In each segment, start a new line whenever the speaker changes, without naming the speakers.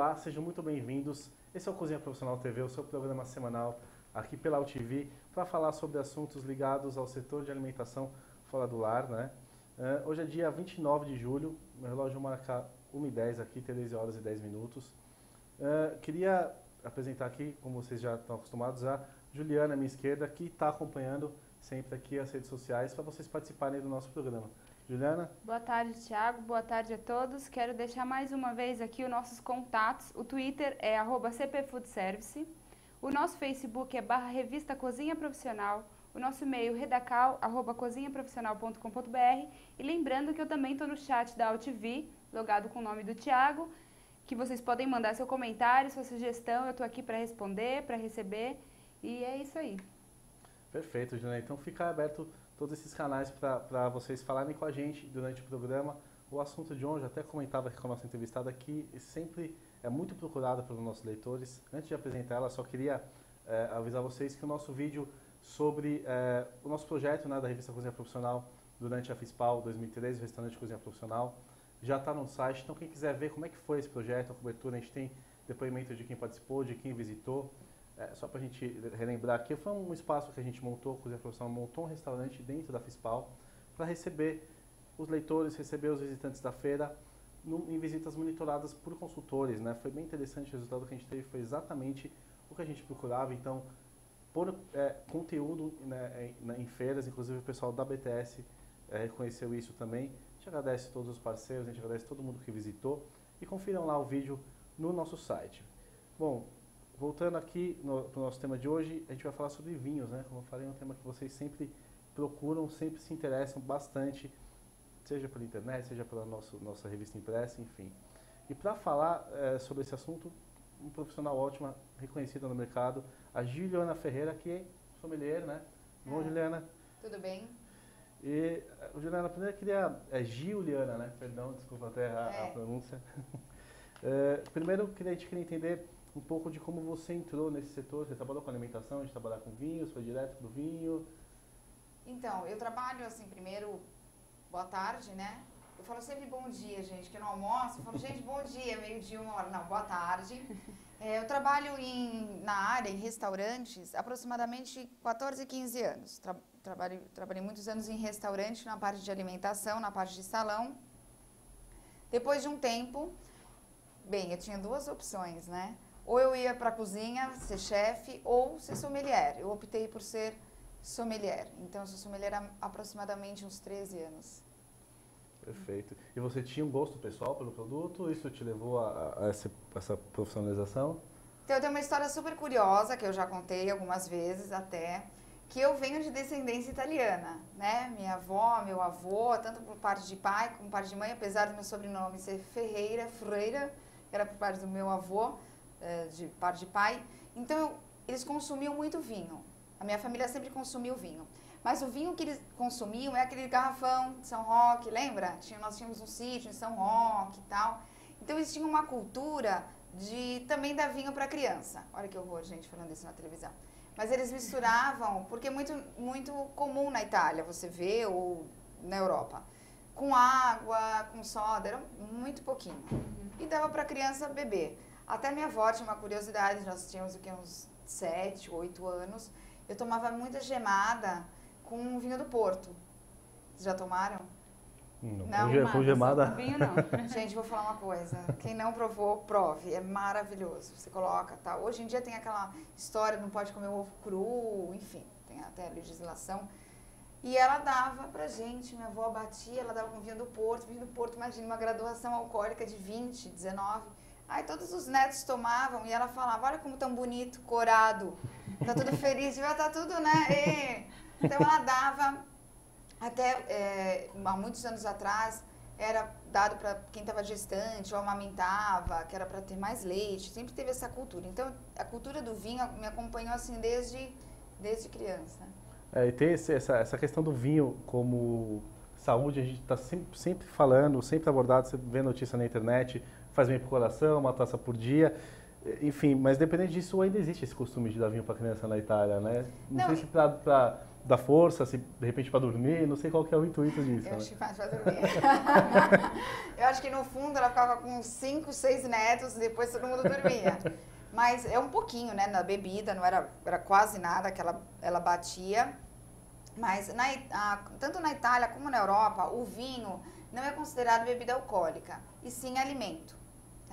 Olá, sejam muito bem-vindos. Esse é o Cozinha Profissional TV, o seu programa semanal aqui pela UTV, para falar sobre assuntos ligados ao setor de alimentação fora do lar, né? Hoje é dia 29 de julho, meu relógio marca 1h10 aqui, 13 horas e 10 minutos. Queria apresentar aqui, como vocês já estão acostumados, a Juliana, à minha esquerda, que está acompanhando sempre aqui as redes sociais para vocês participarem do nosso programa. Juliana?
Boa tarde, Thiago. Boa tarde a todos. Quero deixar mais uma vez aqui os nossos contatos. O Twitter é @cpfoodservice. O nosso Facebook é /revista Cozinha Profissional. O nosso e-mail redacal@cozinhaprofissional.com.br. E lembrando que eu também estou no chat da UTV, logado com o nome do Thiago, que vocês podem mandar seu comentário, sua sugestão. Eu estou aqui para responder, para receber. E é isso aí.
Perfeito, Juliana. Então fica aberto todos esses canais para vocês falarem com a gente durante o programa. O assunto de hoje, até comentava aqui com a nossa entrevistada, que sempre é muito procurado pelos nossos leitores. Antes de apresentar ela, só queria avisar vocês que o nosso vídeo sobre o nosso projeto, né, da revista Cozinha Profissional durante a FISPAL 2013, o Restaurante Cozinha Profissional, já está no site. Então quem quiser ver como é que foi esse projeto, a cobertura, a gente tem depoimento de quem participou, de quem visitou. Só para a gente relembrar aqui, foi um espaço que a gente montou, a Cozinha Profissional montou um restaurante dentro da FISPAL para receber os leitores, receber os visitantes da feira em visitas monitoradas por consultores, né? Foi bem interessante, o resultado que a gente teve foi exatamente o que a gente procurava. Então, pôr conteúdo, né, em feiras, inclusive o pessoal da BTS reconheceu isso também. A gente agradece a todos os parceiros, a gente agradece a todo mundo que visitou e confiram lá o vídeo no nosso site. Bom, voltando aqui para o nosso tema de hoje, a gente vai falar sobre vinhos, né? Como eu falei, é um tema que vocês sempre procuram, sempre se interessam bastante, seja pela internet, seja pela nossa revista impressa, enfim. E para falar sobre esse assunto, um profissional ótima, reconhecida no mercado, a Juliana Ferreira, que é sommelier, né? Bom, Juliana?
Tudo bem?
E, Juliana, primeiro eu queria... Juliana, né? Perdão, desculpa até a pronúncia. Primeiro, a gente queria entender um pouco de como você entrou nesse setor. Você trabalhou com alimentação, de trabalhar com vinhos, foi direto pro vinho?
Então, eu trabalho assim, primeiro, boa tarde, né? Eu falo sempre bom dia, gente, que eu não almoço. Eu falo, gente, bom dia, meio-dia, 1h. Não, boa tarde. Eu trabalho na área, em restaurantes, aproximadamente 14, 15 anos. Trabalhei muitos anos em restaurante, na parte de alimentação, na parte de salão. Depois de um tempo, bem, eu tinha duas opções, né? Ou eu ia para a cozinha, ser chefe, ou ser sommelier. Eu optei por ser sommelier. Então, eu sou sommelier há aproximadamente uns 13 anos.
Perfeito. E você tinha um gosto pessoal pelo produto? Isso te levou a essa profissionalização?
Então, eu tenho uma história super curiosa, que eu já contei algumas vezes até, que eu venho de descendência italiana, né? Minha avó, meu avô, tanto por parte de pai como por parte de mãe, apesar do meu sobrenome ser Freira, era por parte do meu avô, de parte de pai. Então, eles consumiam muito vinho. A minha família sempre consumiu vinho. Mas o vinho que eles consumiam é aquele garrafão de São Roque, lembra? Nós tínhamos um sítio em São Roque e tal. Então, eles tinham uma cultura de também dar vinho para criança. Olha que horror, gente, falando isso na televisão. Mas eles misturavam, porque é muito, muito comum na Itália, você vê, ou na Europa. Com água, com soda, era muito pouquinho. E dava para a criança beber. Até minha avó tinha uma curiosidade, nós tínhamos uns 7, 8 anos. Eu tomava muita gemada com vinho do Porto. Vocês já tomaram?
Não, com gemada.
Vinho não.
Gente, vou falar uma coisa. Quem não provou, prove. É maravilhoso. Você coloca, tá? Hoje em dia tem aquela história, não pode comer ovo cru, enfim, tem até a legislação. E ela dava pra gente, minha avó batia, ela dava com vinho do Porto. Vinho do Porto, imagina, uma graduação alcoólica de 20, 19. Aí todos os netos tomavam e ela falava, olha como tão bonito, corado, tá tudo feliz, devia estar tudo, né? Então ela dava, até há muitos anos atrás, era dado para quem estava gestante ou amamentava, que era para ter mais leite, sempre teve essa cultura. Então a cultura do vinho me acompanhou assim desde criança.
E tem essa questão do vinho como saúde, a gente está sempre falando, sempre abordado, você vê notícia na internet, faz bem pro coração, uma taça por dia, enfim, mas dependente disso ainda existe esse costume de dar vinho para criança na Itália, né? Não sei se para dá força, se de repente para dormir, não sei qual que é o intuito disso.
Eu
Né?
acho que mais pra dormir. Eu acho que no fundo ela ficava com 5, 6 netos e depois todo mundo dormia. Mas é um pouquinho, né, na bebida, não era quase nada que ela batia. Mas tanto na Itália como na Europa, o vinho não é considerado bebida alcoólica, e sim alimento.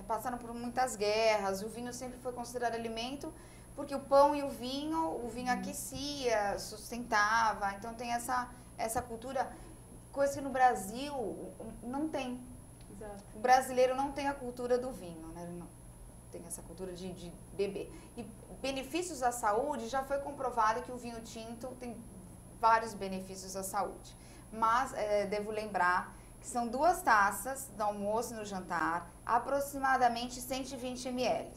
Passaram por muitas guerras, o vinho sempre foi considerado alimento, porque o pão e o vinho aquecia, sustentava, então tem essa cultura, coisa que no Brasil não tem.
Exato.
O brasileiro não tem a cultura do vinho, né? Ele não tem essa cultura de beber. E benefícios à saúde, já foi comprovado que o vinho tinto tem vários benefícios à saúde. Mas devo lembrar que são 2 taças no almoço e no jantar, aproximadamente 120 ml.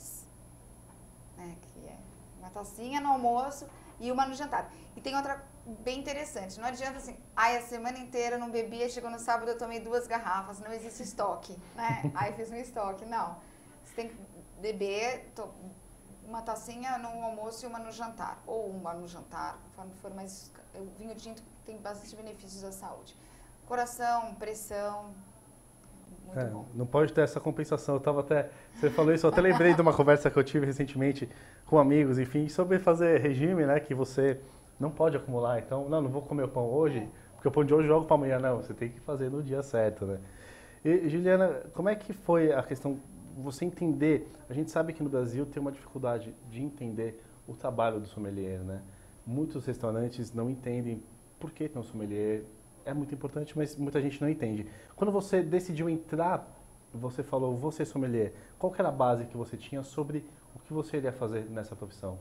Que é uma tacinha no almoço e uma no jantar. E tem outra bem interessante, não adianta assim, a semana inteira eu não bebia, chegou no sábado eu tomei 2 garrafas, não existe estoque, né? Aí fiz um estoque, não. Você tem que beber uma tacinha no almoço e uma no jantar, ou uma no jantar, conforme for, mas o vinho tinto tem bastante benefícios à saúde. Coração, pressão, muito bom.
Não pode ter essa compensação. Você falou isso, eu até lembrei de uma conversa que eu tive recentemente com amigos, enfim, sobre fazer regime, né, que você não pode acumular. Então, não vou comer o pão hoje, porque o pão de hoje eu jogo para amanhã, não. Você tem que fazer no dia certo, né? E, Juliana, como é que foi a questão, você entender, a gente sabe que no Brasil tem uma dificuldade de entender o trabalho do sommelier, né? Muitos restaurantes não entendem por que tem um sommelier. É muito importante, mas muita gente não entende. Quando você decidiu entrar, você falou, vou ser sommelier. Qual que era a base que você tinha sobre o que você iria fazer nessa profissão?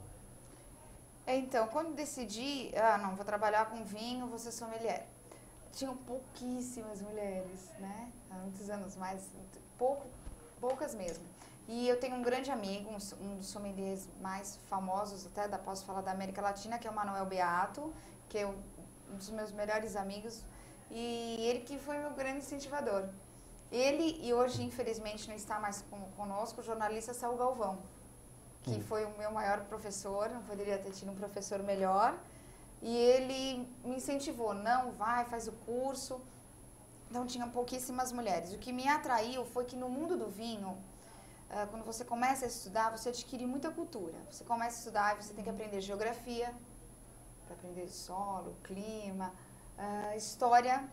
Então, quando decidi, não, vou trabalhar com vinho, vou ser sommelier. Tinham pouquíssimas mulheres, né? Há muitos anos, mas poucas mesmo. E eu tenho um grande amigo, um dos sommeliers mais famosos, até posso falar da América Latina, que é o Manuel Beato, que é um dos meus melhores amigos, e ele que foi meu grande incentivador. Ele, e hoje infelizmente não está mais conosco, o jornalista Saul Galvão, que foi o meu maior professor, não poderia ter tido um professor melhor, e ele me incentivou, não, vai, faz o curso. Então tinham pouquíssimas mulheres. O que me atraiu foi que no mundo do vinho, quando você começa a estudar, você adquire muita cultura. Você começa a estudar e você tem que aprender geografia, para aprender solo, clima, história.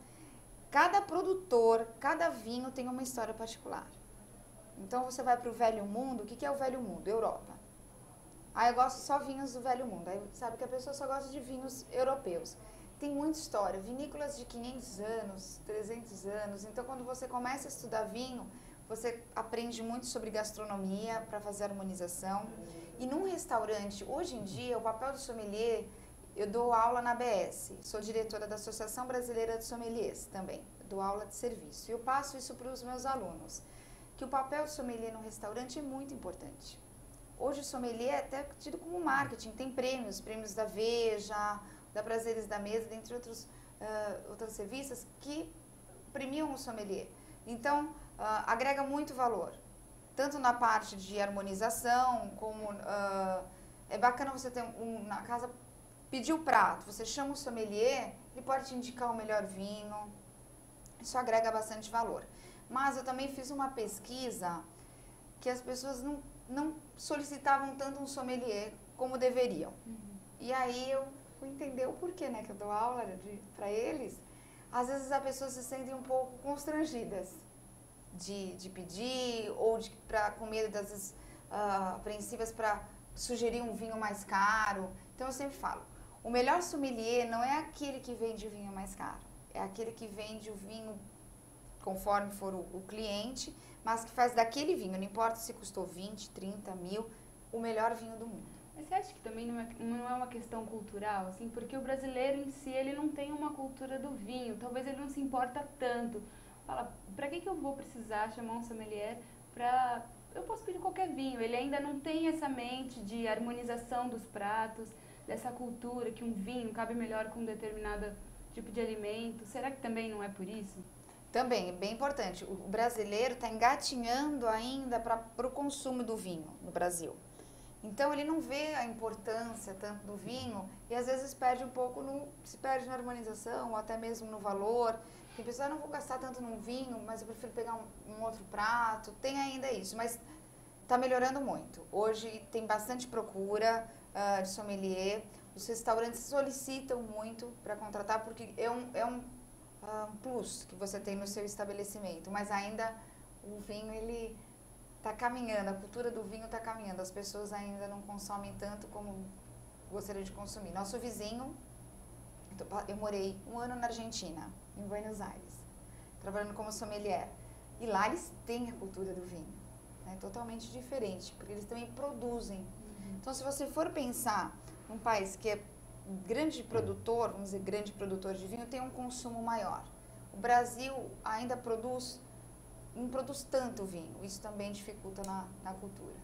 Cada produtor, cada vinho tem uma história particular. Então você vai para o Velho Mundo. O que é o Velho Mundo? Europa. Eu gosto só vinhos do Velho Mundo. Aí sabe que a pessoa só gosta de vinhos europeus. Tem muita história, vinícolas de 500 anos, 300 anos. Então quando você começa a estudar vinho, você aprende muito sobre gastronomia para fazer harmonização. E num restaurante, hoje em dia, o papel do sommelier, eu dou aula na ABS, sou diretora da Associação Brasileira de Sommeliers também, dou aula de serviço. E eu passo isso para os meus alunos, que o papel do sommelier no restaurante é muito importante. Hoje o sommelier é até tido como marketing, tem prêmios da Veja, da Prazeres da Mesa, dentre outras revistas que premiam o sommelier. Então, agrega muito valor, tanto na parte de harmonização, como é bacana você ter na casa, pedir o prato, você chama o sommelier, ele pode te indicar o melhor vinho, isso agrega bastante valor. Mas eu também fiz uma pesquisa que as pessoas não solicitavam tanto um sommelier como deveriam. E aí eu fui entender o porquê, né, que eu dou aula para eles. Às vezes as pessoas se sentem um pouco constrangidas de pedir, ou com medo, das vezes, apreensivas para sugerir um vinho mais caro. Então eu sempre falo, o melhor sommelier não é aquele que vende o vinho mais caro, é aquele que vende o vinho conforme for o cliente, mas que faz daquele vinho, não importa se custou 20, 30 mil, o melhor vinho do mundo.
Mas você acha que também não é uma questão cultural, assim? Porque o brasileiro em si, ele não tem uma cultura do vinho, talvez ele não se importa tanto. Fala, pra que eu vou precisar chamar um sommelier pra... Eu posso pedir qualquer vinho, ele ainda não tem essa mente de harmonização dos pratos, dessa cultura que um vinho cabe melhor com um determinado tipo de alimento. Será que também não é por isso?
Também, é bem importante. O brasileiro está engatinhando ainda para o consumo do vinho no Brasil. Então ele não vê a importância tanto do vinho e às vezes perde um pouco, se perde na harmonização ou até mesmo no valor. Tem pessoas, não vou gastar tanto num vinho, mas eu prefiro pegar um outro prato. Tem ainda isso, mas está melhorando muito. Hoje tem bastante procura de sommelier. Os restaurantes solicitam muito para contratar porque é um plus que você tem no seu estabelecimento. Mas ainda o vinho, ele está caminhando, a cultura do vinho está caminhando. As pessoas ainda não consomem tanto como gostaria de consumir. Nosso vizinho, eu morei 1 ano na Argentina, em Buenos Aires, trabalhando como sommelier. E lá eles têm a cultura do vinho, né, totalmente diferente, porque eles também produzem. Então, se você for pensar num país que é grande produtor, vamos dizer, grande produtor de vinho, tem um consumo maior. O Brasil ainda não produz tanto vinho, isso também dificulta na cultura.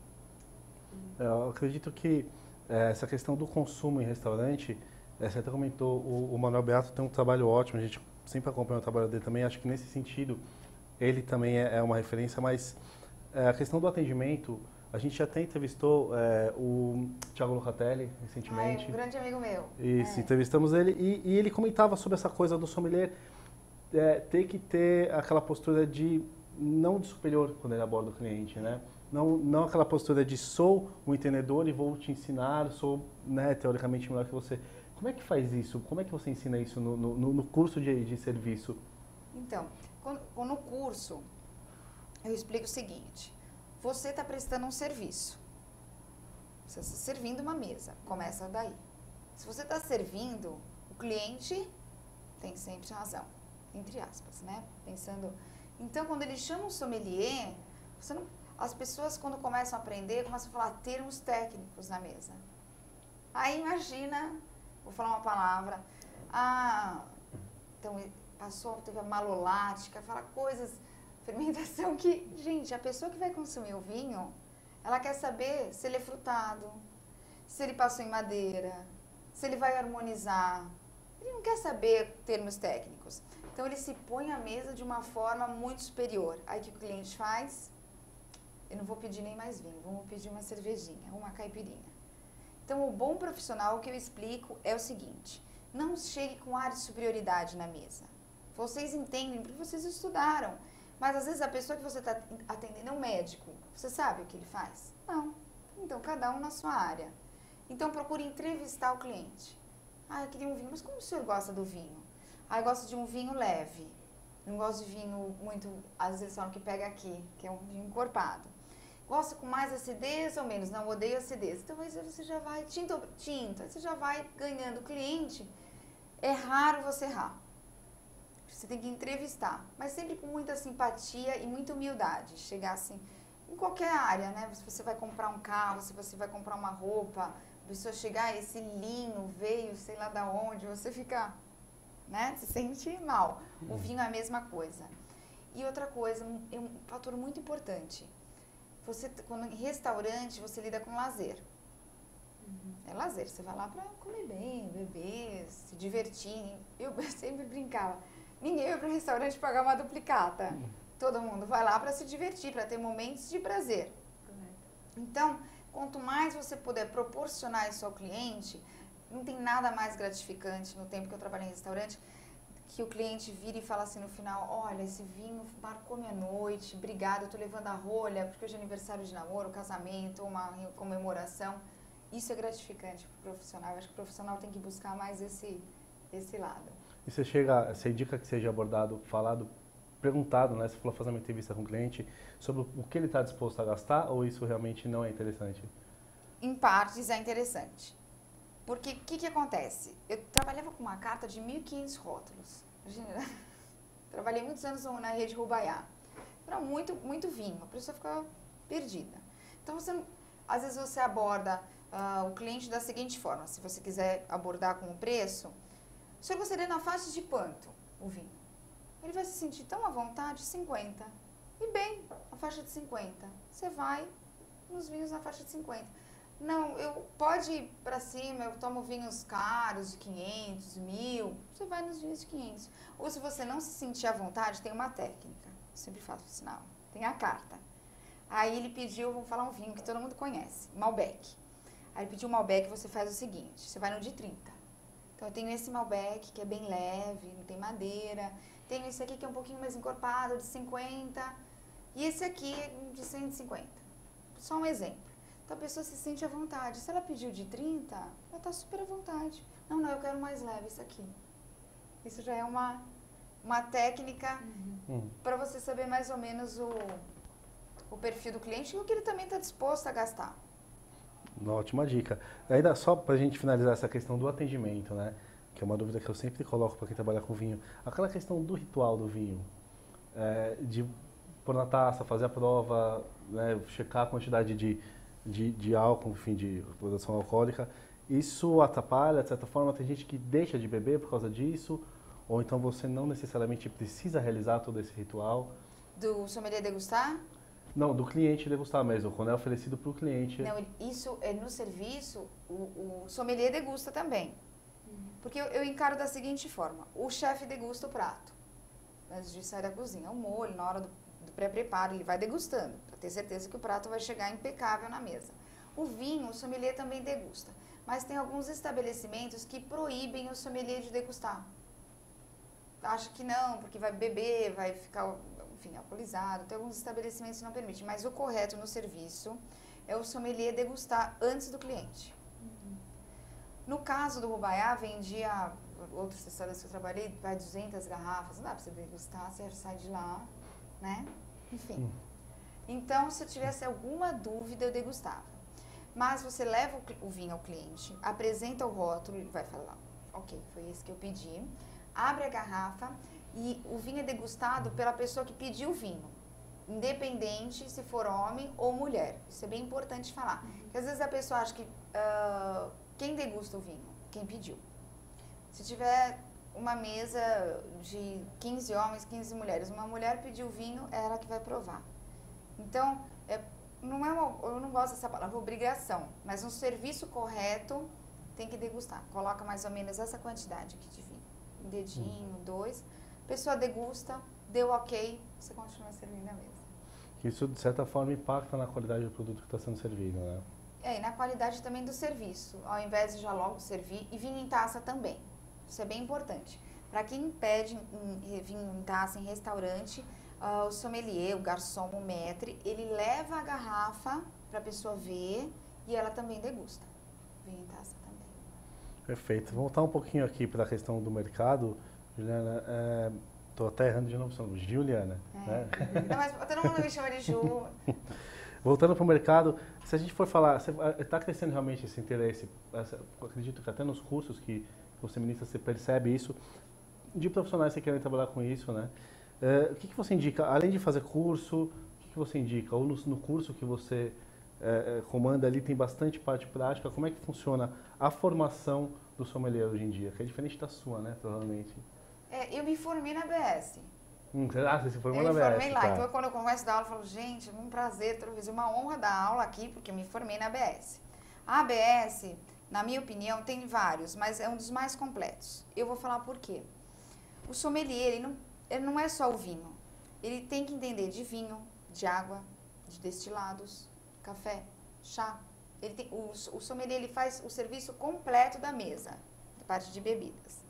Eu acredito que essa questão do consumo em restaurante, você até comentou, o Manuel Beato tem um trabalho ótimo, a gente sempre acompanha o trabalho dele também, acho que nesse sentido ele também é uma referência, mas a questão do atendimento, a gente até entrevistou o Thiago Locatelli recentemente.
Um grande amigo meu.
Isso, entrevistamos ele e ele comentava sobre essa coisa do sommelier ter que ter aquela postura não de superior quando ele aborda o cliente, né? Não aquela postura de sou um entendedor e vou te ensinar, sou, né, teoricamente melhor que você. Como é que faz isso? Como é que você ensina isso no curso de serviço?
Então, no curso, eu explico o seguinte. Você está prestando um serviço. Você está servindo uma mesa. Começa daí. Se você está servindo, o cliente tem sempre razão. Entre aspas, né? Pensando... Então, quando ele chama um sommelier, as pessoas, quando começam a aprender, começam a falar termos técnicos na mesa. Aí, imagina, vou falar uma palavra, então, teve a malolática, fala coisas, fermentação que, gente, a pessoa que vai consumir o vinho, ela quer saber se ele é frutado, se ele passou em madeira, se ele vai harmonizar. Ele não quer saber termos técnicos. Então, ele se põe à mesa de uma forma muito superior. Aí, o que o cliente faz? Eu não vou pedir nem mais vinho, vamos pedir uma cervejinha, uma caipirinha. Então, o bom profissional, o que eu explico é o seguinte, não chegue com ar de superioridade na mesa. Vocês entendem, porque vocês estudaram. Mas, às vezes, a pessoa que você está atendendo é um médico. Você sabe o que ele faz? Não. Então, cada um na sua área. Então, procure entrevistar o cliente. Eu queria um vinho, mas como o senhor gosta do vinho? Eu gosto de um vinho leve. Não gosto de vinho muito, às vezes falam que pega aqui, que é um vinho encorpado. Gosta com mais acidez ou menos? Não, odeio acidez. Então, aí você já vai, tinta, aí você já vai ganhando cliente. É raro você errar. Você tem que entrevistar, mas sempre com muita simpatia e muita humildade. Chegar assim, em qualquer área, né? Se você vai comprar um carro, se você vai comprar uma roupa, a pessoa chegar, esse linho veio, sei lá da onde, você fica, né? Se sente mal. O vinho é a mesma coisa. E outra coisa, é um fator muito importante. Quando em restaurante, você lida com lazer. É lazer, você vai lá para comer bem, beber, se divertir. Eu sempre brincava. Ninguém vai para o restaurante pagar uma duplicata. Todo mundo vai lá para se divertir, para ter momentos de prazer. Então, quanto mais você puder proporcionar isso ao cliente, não tem nada mais gratificante no tempo que eu trabalhei em restaurante, que o cliente vira e fala assim no final, olha, esse vinho marcou minha noite, obrigada, eu estou levando a rolha, porque hoje é aniversário de namoro, casamento, uma comemoração. Isso é gratificante para o profissional. Eu acho que o profissional tem que buscar mais esse lado.
E você indica que seja abordado, falado, perguntado, né? Você falou fazer uma entrevista com o cliente sobre o que ele está disposto a gastar ou isso realmente não é interessante?
Em partes é interessante. Porque o que acontece? Eu trabalhava com uma carta de 1.500 rótulos. Imagina, trabalhei muitos anos na rede Rubaiá. Era muito, muito vinho, a pessoa ficava perdida. Então, às vezes você aborda o cliente da seguinte forma, se você quiser abordar com o preço, o senhor gostaria na faixa de quanto o vinho? Ele vai se sentir tão à vontade, 50. E bem, a faixa de 50. Você vai nos vinhos na faixa de 50. Não, pode ir para cima, eu tomo vinhos caros de 500, 1.000. Você vai nos vinhos de 500. Ou se você não se sentir à vontade, tem uma técnica. Eu sempre faço o sinal. Tem a carta. Aí ele pediu, vou falar um vinho que todo mundo conhece, Malbec. Aí ele pediu um Malbec, você faz o seguinte, você vai no de 30. Então eu tenho esse Malbec que é bem leve, não tem madeira. Tenho esse aqui que é um pouquinho mais encorpado, de 50. E esse aqui de 150. Só um exemplo. Então a pessoa se sente à vontade. Se ela pediu de 30, ela está super à vontade. Não, eu quero mais leve esse aqui. Isso já é uma técnica para você saber mais ou menos o perfil do cliente e o que ele também está disposto a gastar.
Uma ótima dica. Ainda só para a gente finalizar essa questão do atendimento, né? Que é uma dúvida que eu sempre coloco para quem trabalha com vinho. Aquela questão do ritual do vinho, de pôr na taça, fazer a prova, né? Checar a quantidade de álcool, enfim, de produção alcoólica. Isso atrapalha, de certa forma, tem gente que deixa de beber por causa disso, ou então você não necessariamente precisa realizar todo esse ritual.
Do sommelier degustar?
Não, do cliente degustar mesmo, quando é oferecido para o cliente.
Não, isso é no serviço, o sommelier degusta também. Porque eu encaro da seguinte forma, o chefe degusta o prato, antes de sair da cozinha, o molho, na hora do pré-preparo, ele vai degustando, para ter certeza que o prato vai chegar impecável na mesa. O vinho, o sommelier também degusta, mas tem alguns estabelecimentos que proíbem o sommelier de degustar. Acho que não, porque vai beber, vai ficar, enfim, alcoolizado. Tem alguns estabelecimentos que não permitem, mas o correto no serviço é o sommelier degustar antes do cliente. No caso do Rubaiá, vendia, outros restaurantes que eu trabalhei, vai 200 garrafas, não dá para você degustar, você sai de lá, né? Enfim. Então, se eu tivesse alguma dúvida, eu degustava. Mas você leva o vinho ao cliente, apresenta o rótulo, ele vai falar, ok, foi esse que eu pedi, abre a garrafa e o vinho é degustado pela pessoa que pediu o vinho, independente se for homem ou mulher. Isso é bem importante falar. Porque às vezes a pessoa acha que quem degusta o vinho? Quem pediu. Se tiver uma mesa de 15 homens, 15 mulheres, uma mulher pediu o vinho, é ela que vai provar. Então, não é eu não gosto dessa palavra obrigação, mas um serviço correto tem que degustar. Coloca mais ou menos essa quantidade aqui de vinho. Um dedinho, 2. A pessoa degusta, deu ok, você continua servindo a mesa.
Isso, de certa forma, impacta na qualidade do produto que está sendo servido, né?
E na qualidade também do serviço, ao invés de já logo servir, e vinho em taça também. Isso é bem importante. Para quem pede vinho em taça em restaurante, o sommelier, o garçom, o maître, ele leva a garrafa para a pessoa ver e ela também degusta. Vinho em taça também.
Perfeito. Vou voltar um pouquinho aqui para a questão do mercado, Juliana. Estou até errando de novo, Juliana. Né?
Não, mas todo mundo me chama de Ju.
Voltando para o mercado, se a gente for falar, está crescendo realmente esse interesse, acredito que até nos cursos que você ministra, você percebe isso, de profissionais que querem trabalhar com isso, né? O que você indica, além de fazer curso, o que você indica? Ou no curso que você comanda ali, tem bastante parte prática, como é que funciona a formação do sommelier hoje em dia? Que é diferente da sua, né, provavelmente.
Eu me formei na BS.
Você se formou na BS,
Eu me formei lá.
tá.
Então, quando eu começo a dar aula, eu falo, gente, é um prazer, talvez uma honra dar aula aqui, porque eu me formei na ABS. A ABS, na minha opinião, tem vários, mas é um dos mais completos. Eu vou falar por quê. O sommelier, ele não é só o vinho. Ele tem que entender de vinho, de água, de destilados, café, chá. O sommelier, ele faz o serviço completo da mesa, da parte de bebidas.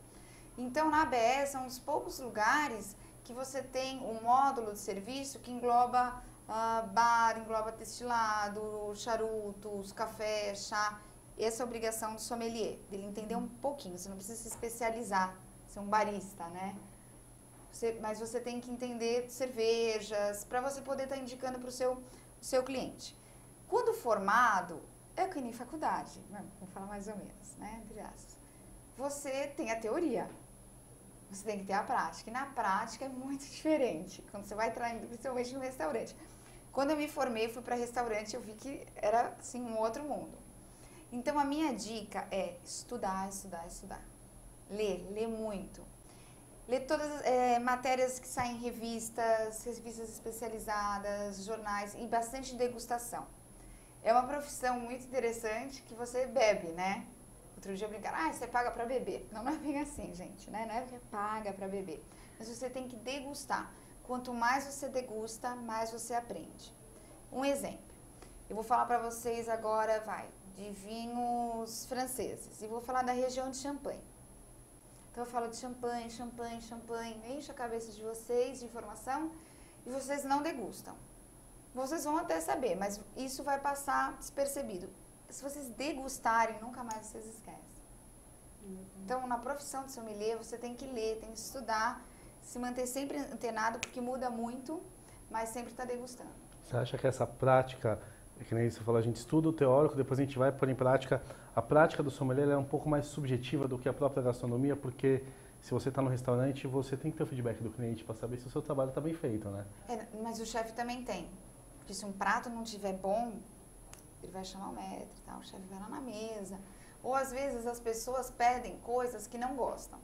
Então, na ABS, são os poucos lugares que você tem um módulo de serviço que engloba bar, engloba destilado, charutos, café, chá. Essa é a obrigação do sommelier, dele entender um pouquinho. Você não precisa se especializar, ser um barista, né? Mas você tem que entender cervejas, para você poder estar indicando para o seu cliente. Quando formado, é que nem faculdade, vamos falar mais ou menos, né? Você tem a teoria. Você tem que ter a prática. E na prática é muito diferente. Quando você vai entrar, principalmente no restaurante. Quando eu me formei, fui para restaurante, eu vi que era assim um outro mundo. Então a minha dica é estudar, estudar, estudar. Ler muito. Ler todas as matérias que saem em revistas especializadas, jornais e bastante degustação. É uma profissão muito interessante que você bebe, né? Outro dia eu brincar, você paga para beber. Não é bem assim, gente, né? Não é porque paga para beber. Mas você tem que degustar. Quanto mais você degusta, mais você aprende. Um exemplo. Eu vou falar para vocês agora, de vinhos franceses e vou falar da região de Champagne. Então eu falo de champanhe, champanhe, champanhe, encho a cabeça de vocês de informação e vocês não degustam. Vocês vão até saber, mas isso vai passar despercebido. Se vocês degustarem, nunca mais vocês esquecem. Então, na profissão de sommelier, você tem que ler, tem que estudar, se manter sempre antenado, porque muda muito, mas sempre está degustando.
Você acha que essa prática, que nem você falou, a gente estuda o teórico, depois a gente vai pôr em prática, a prática do sommelier é um pouco mais subjetiva do que a própria gastronomia, porque se você está no restaurante, você tem que ter o feedback do cliente para saber se o seu trabalho está bem feito, né?
Mas o chefe também tem. Porque se um prato não estiver bom, ele vai chamar o maître, tá? O chefe vai lá na mesa. Ou às vezes as pessoas pedem coisas que não gostam.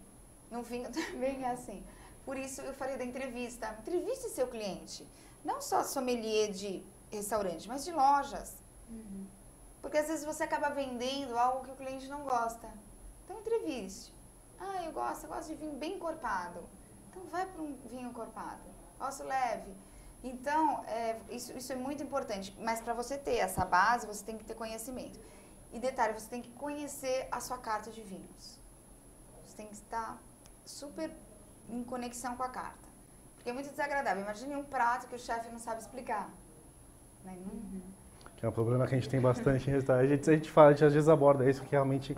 No vinho também é assim. Por isso eu falei da entrevista. Entreviste seu cliente. Não só sommelier de restaurante, mas de lojas. Porque às vezes você acaba vendendo algo que o cliente não gosta. Então entreviste. Ah, eu gosto de vinho bem encorpado. Então vai para um vinho encorpado. Gosto leve. Então, isso é muito importante. Mas para você ter essa base, você tem que ter conhecimento. E detalhe, você tem que conhecer a sua carta de vinhos. Você tem que estar super em conexão com a carta. Porque é muito desagradável. Imagine um prato que o chefe não sabe explicar. Né?
Que é um problema que a gente tem bastante em restaurante. A gente fala, a gente às vezes aborda isso, que realmente,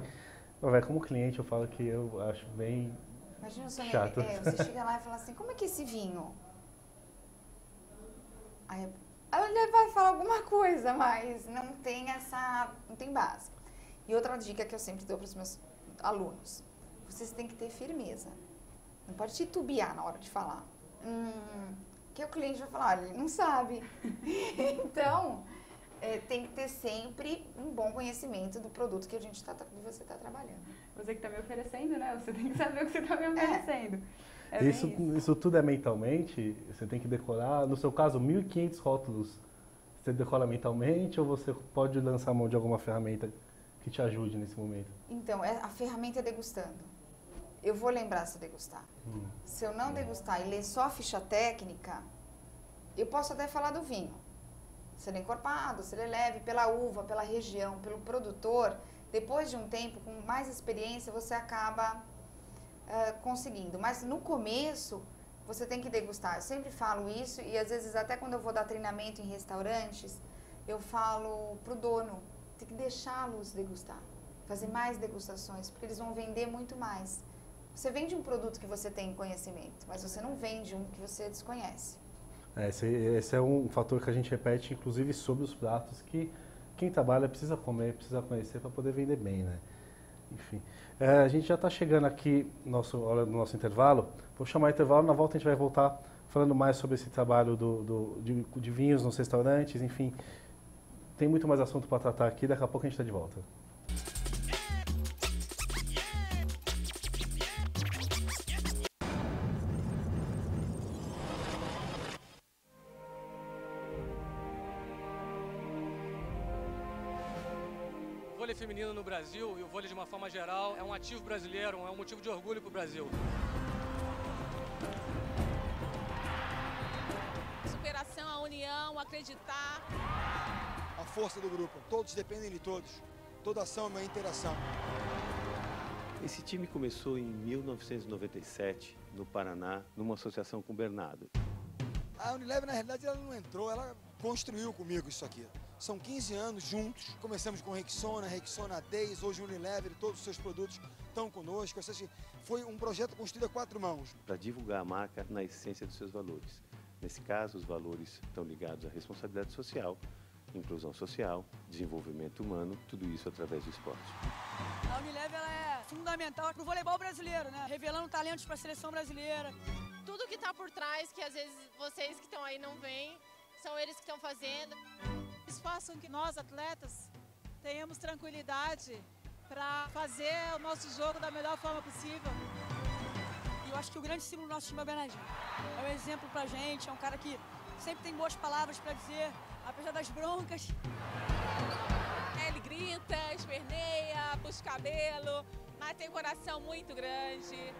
como cliente, eu falo que eu acho bem
Imagina o
chato.
Você chega lá e fala assim, como é que é esse vinho? Aí ele vai falar alguma coisa, mas não tem base. E outra dica que eu sempre dou para os meus alunos, vocês têm que ter firmeza. Não pode titubear na hora de falar. Que o cliente vai falar, olha, ele não sabe. Então, tem que ter sempre um bom conhecimento do produto que você está trabalhando.
Você que está me oferecendo, né? Você tem que saber o que você está me oferecendo.
Isso tudo é mentalmente? Você tem que decorar? No seu caso, 1.500 rótulos, você decora mentalmente ou você pode lançar a mão de alguma ferramenta que te ajude nesse momento?
Então, a ferramenta é degustando. Eu vou lembrar se eu degustar. Se eu não degustar e ler só a ficha técnica, eu posso até falar do vinho. Se ele é encorpado, se ele é leve, pela uva, pela região, pelo produtor. Depois de um tempo, com mais experiência, você acaba conseguindo. Mas no começo, você tem que degustar. Eu sempre falo isso e às vezes até quando eu vou dar treinamento em restaurantes, eu falo pro dono, tem que deixá-los degustar. Fazer mais degustações, porque eles vão vender muito mais. Você vende um produto que você tem conhecimento, mas você não vende um que você desconhece.
Esse é um fator que a gente repete, inclusive, sobre os pratos, que quem trabalha precisa comer, precisa conhecer para poder vender bem, né? Enfim, a gente já está chegando aqui hora do nosso intervalo. Vou chamar o intervalo, na volta a gente vai voltar falando mais sobre esse trabalho de vinhos nos restaurantes, enfim. Tem muito mais assunto para tratar aqui, daqui a pouco a gente está de volta.
O vôlei feminino no Brasil e o vôlei de uma forma geral é um ativo brasileiro, é um motivo de orgulho para o Brasil.
Superação, a união, acreditar.
A força do grupo, todos dependem de todos. Toda ação é uma interação.
Esse time começou em 1997, no Paraná, numa associação com o Bernardo.
A Unilever, na realidade, ela não entrou, ela construiu comigo isso aqui. São 15 anos juntos, começamos com Rexona 10, hoje Unilever, todos os seus produtos estão conosco. Ou seja, foi um projeto construído a 4 mãos.
Para divulgar a marca na essência dos seus valores. Nesse caso, os valores estão ligados à responsabilidade social, inclusão social, desenvolvimento humano, tudo isso através do esporte.
A Unilever ela é fundamental para o voleibol brasileiro, né? Revelando talentos para a seleção brasileira.
Tudo que está por trás, que às vezes vocês que estão aí não veem, são eles que estão fazendo.
Eles façam que nós, atletas, tenhamos tranquilidade para fazer o nosso jogo da melhor forma possível. E eu acho que o grande símbolo do nosso time é o Bernardinho. É um exemplo pra gente, é um cara que sempre tem boas palavras para dizer, apesar das broncas.
Ele grita, esperneia, puxa o cabelo, mas tem um coração muito grande.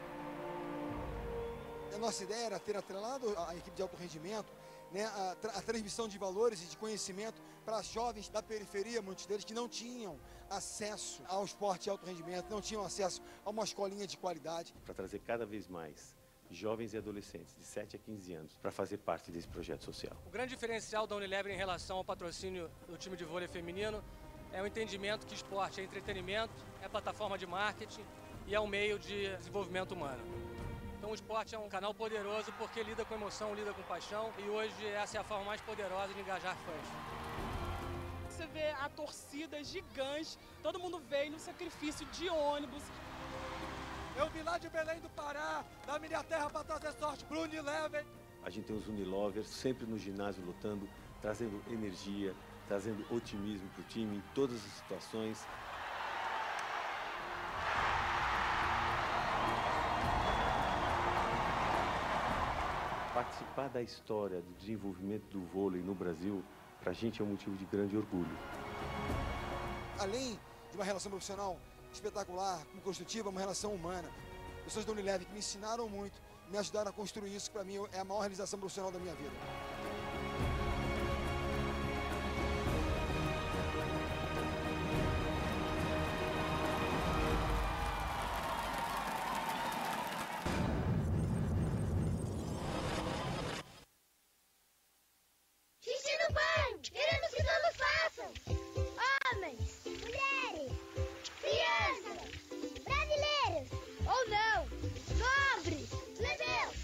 A nossa ideia era ter atrelado a equipe de alto rendimento né, a transmissão de valores e de conhecimento para jovens da periferia, muitos deles que não tinham acesso ao esporte de alto rendimento, não tinham acesso a uma escolinha de qualidade.
Para trazer cada vez mais jovens e adolescentes de 7 a 15 anos para fazer parte desse projeto social.
O grande diferencial da Unilever em relação ao patrocínio do time de vôlei feminino é o entendimento que esporte é entretenimento, é plataforma de marketing e é um meio de desenvolvimento humano. Então o esporte é um canal poderoso porque lida com emoção, lida com paixão e hoje essa é a forma mais poderosa de engajar fãs.
Você vê a torcida gigante, todo mundo veio no sacrifício de ônibus.
Eu vim lá de Belém do Pará, da minha terra, para trazer sorte para o Unilever.
A gente tem os Unilovers sempre no ginásio lutando, trazendo energia, trazendo otimismo para o time em todas as situações. Participar da história do desenvolvimento do vôlei no Brasil, para a gente é um motivo de grande orgulho.
Além de uma relação profissional espetacular, construtiva, uma relação humana. Pessoas da Unilever que me ensinaram muito, me ajudaram a construir isso, que para mim é a maior realização profissional da minha vida.
Xixi no banho! Queremos que todos façam! Homens, mulheres, crianças, brasileiros ou não, nobres, plebeus,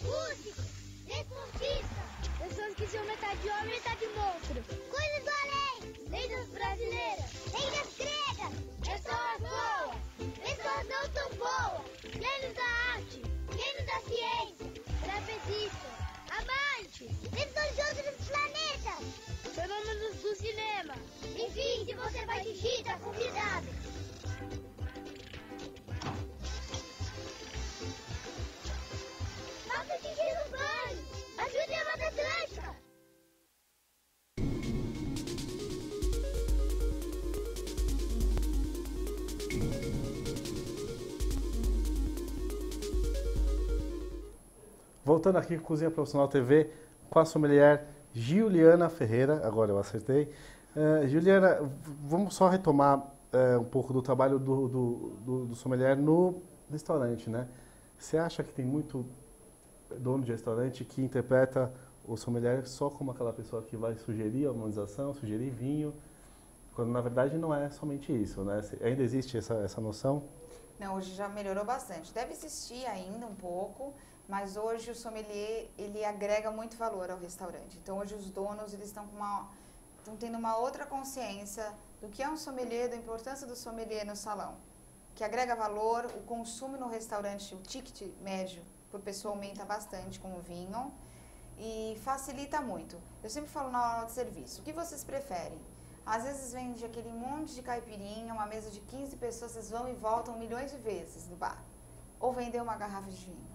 músicos, desportistas, pessoas que são metade homem e metade monstro, coisas do além, lendas brasileiras, lendas gregas, pessoas boas, pessoas não tão boas, gênios da arte, gênios da ciência, trapezistas, amantes, pessoas de outros planetas, fenômenos do cinema. Enfim, se você vai xixi, tá convidado. Faça xixi no banho. Ajude a Mata Atlântica.
Voltando aqui com Cozinha Profissional TV, com a sommelier Giuliana Ferreira, agora eu acertei. Giuliana, vamos só retomar um pouco do trabalho do sommelier no restaurante, né? Você acha que tem muito dono de restaurante que interpreta o sommelier só como aquela pessoa que vai sugerir a harmonização, sugerir vinho, quando na verdade não é somente isso, né? Ainda existe essa noção?
Não, hoje já melhorou bastante. Deve existir ainda um pouco, mas hoje o sommelier, ele agrega muito valor ao restaurante. Então hoje os donos, eles estão tendo uma outra consciência do que é um sommelier, da importância do sommelier no salão, que agrega valor, o consumo no restaurante, o ticket médio por pessoa aumenta bastante com o vinho e facilita muito. Eu sempre falo na hora de serviço, o que vocês preferem? Às vezes vende aquele monte de caipirinha, uma mesa de 15 pessoas, vocês vão e voltam milhões de vezes no bar. Ou vender uma garrafa de vinho,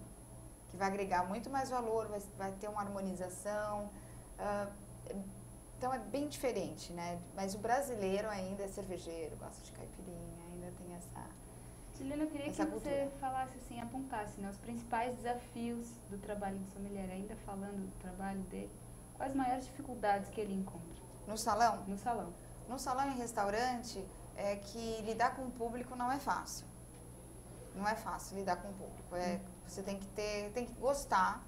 que vai agregar muito mais valor, vai ter uma harmonização. Então é bem diferente, né? Mas o brasileiro ainda é cervejeiro, gosta de caipirinha, ainda tem essa...
Juliana, eu queria que você falasse assim, apontasse, né, os principais desafios do trabalho do sommelier, ainda falando do trabalho dele, quais as maiores dificuldades que ele encontra?
No salão?
No salão.
No salão e restaurante, é que lidar com o público não é fácil. Não é fácil lidar com o público. Você tem que gostar.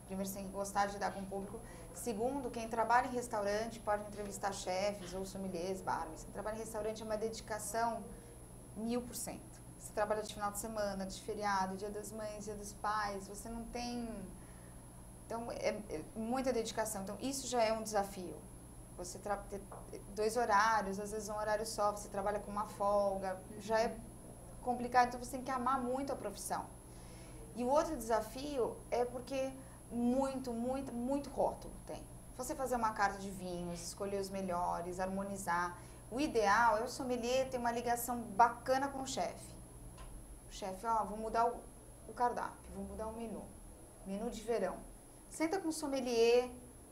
Primeiro, você tem que gostar de lidar com o público. Segundo, quem trabalha em restaurante pode entrevistar chefes ou sommeliers, barmans. Quem trabalha em restaurante é uma dedicação 1000%. Você trabalha de final de semana, de feriado, dia das mães, dia dos pais. Você não tem... Então, é muita dedicação. Então, isso já é um desafio. Você ter 2 horários, às vezes um horário só, você trabalha com uma folga, já é complicado, então você tem que amar muito a profissão. E o outro desafio é porque muito rótulo tem. Você fazer uma carta de vinhos, escolher os melhores, harmonizar. O ideal é o sommelier ter uma ligação bacana com o chefe. O chefe, vou mudar o cardápio, vou mudar o menu de verão. Senta com o sommelier,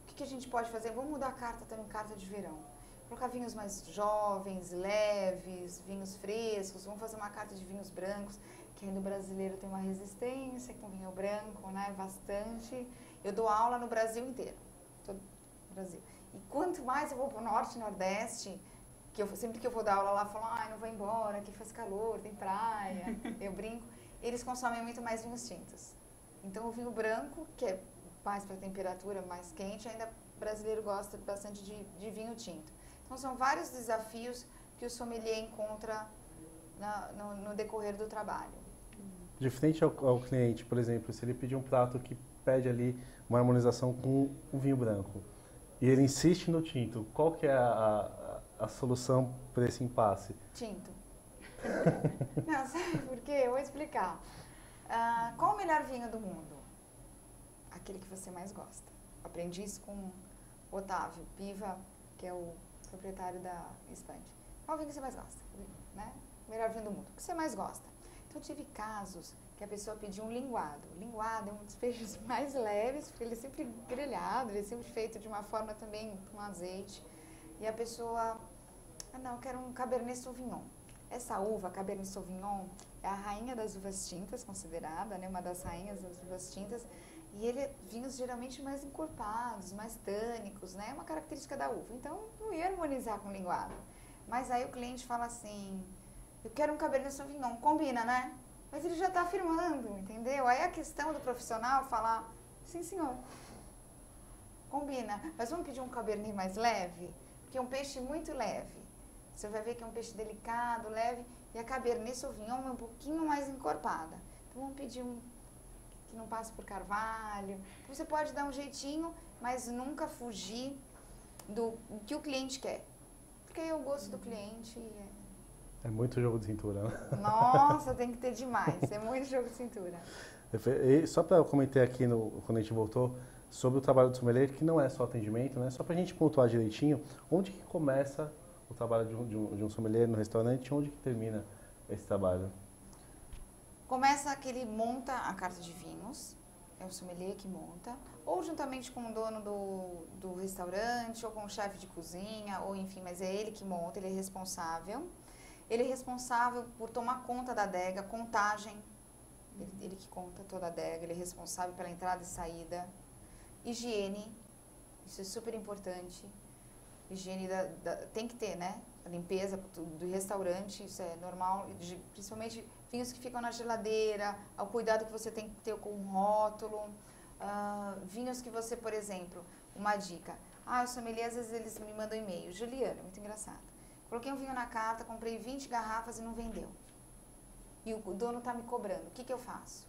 o que a gente pode fazer? Vamos mudar a carta também, carta de verão. Colocar vinhos mais jovens, leves, vinhos frescos. Vamos fazer uma carta de vinhos brancos, que ainda o brasileiro tem uma resistência com vinho branco, né? Bastante. Eu dou aula no Brasil inteiro. todo o Brasil. E quanto mais eu vou para o Norte e Nordeste, sempre que eu vou dar aula lá, falam, não vou embora, aqui faz calor, tem praia, eu brinco. Eles consomem muito mais vinhos tintos. Então, o vinho branco, que é mais para temperatura mais quente, ainda o brasileiro gosta bastante de vinho tinto. Então, são vários desafios que o sommelier encontra no decorrer do trabalho.
De frente ao cliente, por exemplo, se ele pedir um prato que pede ali uma harmonização com o vinho branco e ele insiste no tinto, qual que é a solução para esse impasse?
Tinto. Não, sabe por quê? Eu vou explicar. Qual o melhor vinho do mundo? Aquele que você mais gosta. Aprendi isso com o Otávio Piva, que é o proprietário da Espante. Qual vinho que você mais gosta? Né? O melhor vinho do mundo. O que você mais gosta? Então, eu tive casos que a pessoa pediu um linguado. O linguado é um dos peixes mais leves, porque ele é sempre grelhado, ele é sempre feito de uma forma também com azeite. E a pessoa, não, eu quero um Cabernet Sauvignon. Essa uva, Cabernet Sauvignon, é a rainha das uvas tintas, considerada, né, uma das rainhas das uvas tintas. E ele é vinhos geralmente mais encorpados, mais tânicos, né? É uma característica da uva. Então, não ia harmonizar com linguado. Mas aí o cliente fala assim, eu quero um Cabernet Sauvignon, combina, né? Mas ele já está afirmando, entendeu? Aí a questão do profissional falar, sim senhor, combina. Mas vamos pedir um Cabernet mais leve? Porque é um peixe muito leve. Você vai ver que é um peixe delicado, leve, e a Cabernet Sauvignon é um pouquinho mais encorpada. Então vamos pedir um que não passe por carvalho. Então, você pode dar um jeitinho, mas nunca fugir do que o cliente quer. Porque aí é o gosto do cliente.
É muito jogo de cintura, né?
Nossa, tem que ter demais. É muito jogo de cintura.
E só para eu comentar aqui, quando a gente voltou, sobre o trabalho do sommelier, que não é só atendimento, né? Só para a gente pontuar direitinho, onde que começa o trabalho de um sommelier no restaurante, onde que termina esse trabalho?
Começa que ele monta a carta de vinhos, é o sommelier que monta, ou juntamente com o dono do restaurante, ou com o chefe de cozinha, ou enfim, mas é ele que monta, ele é responsável. Ele é responsável por tomar conta da adega, contagem, ele que conta toda a adega, ele é responsável pela entrada e saída. Higiene, isso é super importante. Higiene tem que ter, né? A limpeza do restaurante, isso é normal, principalmente vinhos que ficam na geladeira, ao cuidado que você tem que ter com o rótulo. Vinhos que você, por exemplo, uma dica. O sommelier, às vezes eles me mandam e-mail. Juliana, muito engraçado. Coloquei um vinho na carta, comprei 20 garrafas e não vendeu. E o dono está me cobrando. O que eu faço?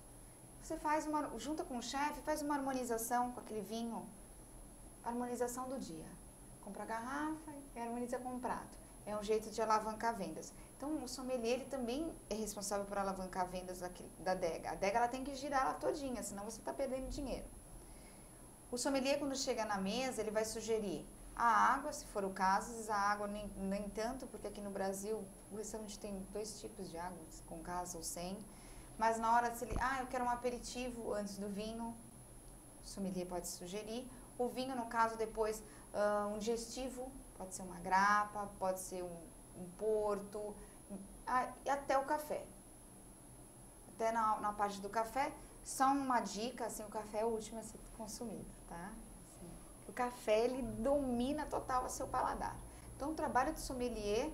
Você faz junta com o chefe, faz uma harmonização com aquele vinho. Harmonização do dia. Compra a garrafa e harmoniza com o prato. É um jeito de alavancar vendas. Então, o sommelier ele também é responsável por alavancar vendas da adega. A adega ela tem que girar ela todinha, senão você está perdendo dinheiro. O sommelier, quando chega na mesa, ele vai sugerir a água, se for o caso. A água nem tanto, porque aqui no Brasil o restaurante tem 2 tipos de água, com gás ou sem. Mas na hora, se ele, eu quero um aperitivo antes do vinho, o sommelier pode sugerir. O vinho, no caso, depois, um digestivo, pode ser uma grappa, pode ser um porto, e até o café. Até na parte do café, só uma dica, assim, o café é o último a ser consumido, tá? Assim, o café, ele domina total o seu paladar. Então, o trabalho do sommelier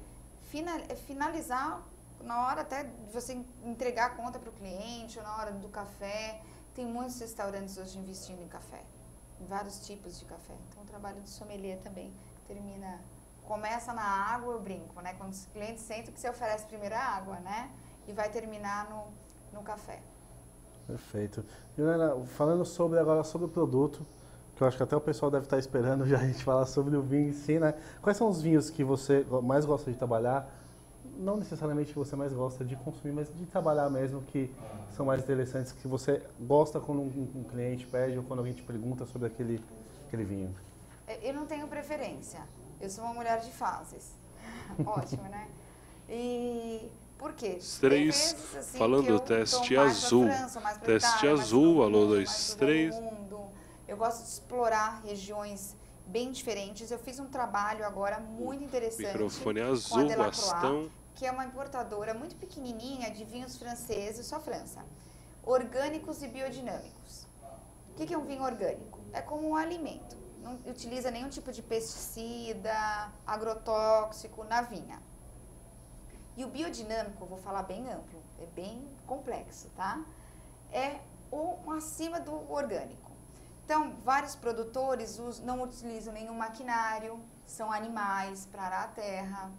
é finalizar na hora até de você entregar a conta para o cliente, ou na hora do café. Tem muitos restaurantes hoje investindo em café, vários tipos de café. Então, o trabalho do sommelier também começa na água, eu brinco, né? Quando os clientes sentem que você oferece primeiro a água, né? E vai terminar no café.
Perfeito. Juliana, falando agora sobre o produto, que eu acho que até o pessoal deve estar esperando já a gente falar sobre o vinho em si, né? Quais são os vinhos que você mais gosta de trabalhar? Não necessariamente que você mais gosta de consumir, mas de trabalhar mesmo, que são mais interessantes, que você gosta quando um cliente pede ou quando alguém te pergunta sobre aquele vinho?
Eu não tenho preferência. Eu sou uma mulher de fases. Ótimo, né? E por quê?
Os 3, vezes, assim, falando teste azul. França, teste azul, alô 2, 3.
Eu gosto de explorar regiões bem diferentes. Eu fiz um trabalho agora muito interessante.
Microfone azul, bastão.
Que é uma importadora muito pequenininha de vinhos franceses, só França. Orgânicos e biodinâmicos. O que é um vinho orgânico? É como um alimento. não utiliza nenhum tipo de pesticida, agrotóxico na vinha. E o biodinâmico, eu vou falar bem amplo, é bem complexo, tá? É acima do orgânico. Então, vários produtores não utilizam nenhum maquinário, são animais para arar a terra,